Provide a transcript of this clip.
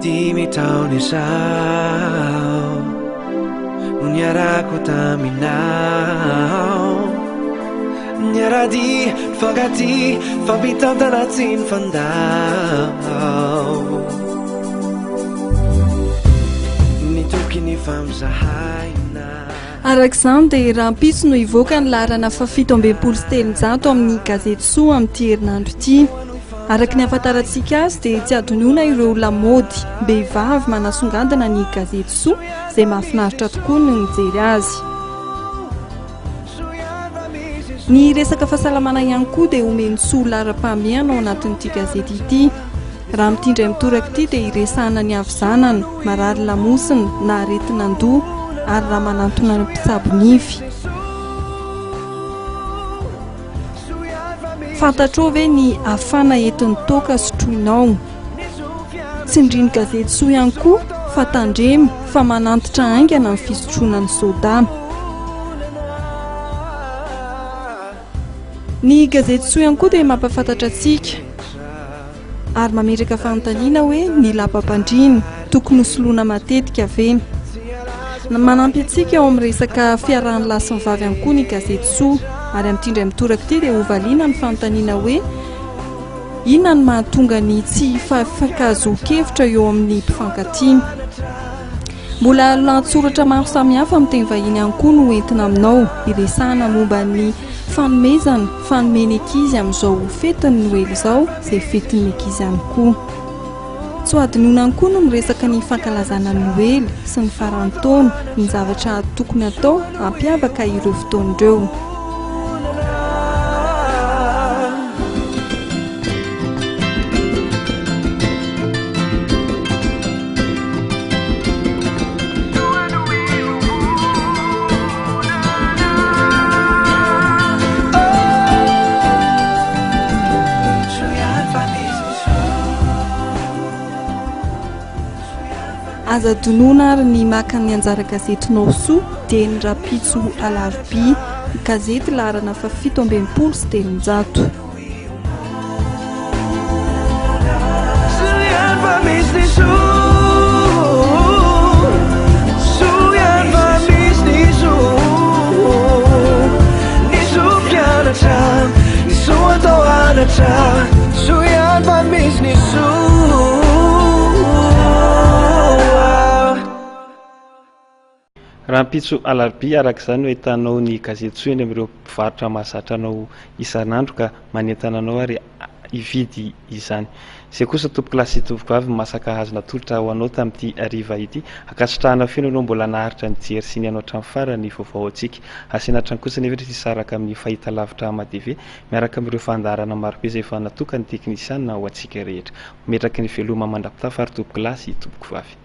Dimy taona izao no niarako taminao, niarady fankaty fampitantana tsy ny fandao, nitoky ny famizahana. Arak'izany dia rahampitso no ivoaka ny laharana fa 720 amin'ny gazety Soa amin'ity herinandro ity. Araka ny afantarantsika azy dia tsy adinoina ireo lamody mbehivavy manasongadina ny gazety Soa izay mahafinaritra tokoa ny mijery azy. Ny resaka fahasalamana ihany koa dia omeny soa laharam-pahamehana ao anatin'ity gazety ity. Raha mitindray mitoraka ity dia iresahana ny havizanana, marary lamosina na aretin'andoha ary raha manantona ny mpitsabo nify. Fantatrao ve ny afana entin'ny toaka sotroinao? Tsindriany gazety Soa ihany koa fa tandremy fa manantitra aingana ny fisotroana ny soda. Ny gazety Soa ihany koa dia mampafantatra antsika ary mametraka fanontaniana hoe ny lapam-pandriana tokony hosoloina matetika ve? Manampy antsika ao amin'ny resaka fiarahan'ny lahy sy ny vavy ihany koa ny gazety Soa ary amin'ity mitoraka ity dia hovaliana ny fanontaniana hoe inona ny mahatonga ny tsy fankazokevitra eo amin'ny mpifankatia. Mbola lahatsoratra maro samihafa amin'ny teny vahiny ihany koa no entina aminao, iresahana momba ny fanomezana, fanomeny ankizy amin'izao fetin'ny Noely izao, izay fetin'ny ankizy ihany koa. Tsy ho adinoina ihany koa no miresaka ny fankalazana ny Noely sy ny farantaona, ny zavatra tokony atao hampiavaka ireo fotoan'ireo. Aza donona ary ny maka ny anjara gazetinao Soa dia ny Rahampitso Alarobia, gazety laharana fa 720. Rahampitso Alarobia araka izany ho etanao ny gazety Soa eny amin'ireo mpivarotra mahazatra anao isan'andro ka manentana anao ary hividy izany. Izay kosa tompo-kilasy tovovavy masaka hazona tolotra ho anao tamin'ity hariva ity. Ankasitrahana feno anao mbola naharitra nijery sy nianao hatramin'ny farany vaovao antsika. Asiana hatrany kosa nefa tsy saraka amin'ny fahitalavitra AMATV miaraka amin'ireo fandaharana marobe izay efa natokany teknisianina ho antsika rehetra. Metraky ny veloma mandrapitafa ary tompo-kilasy tompoko vavy.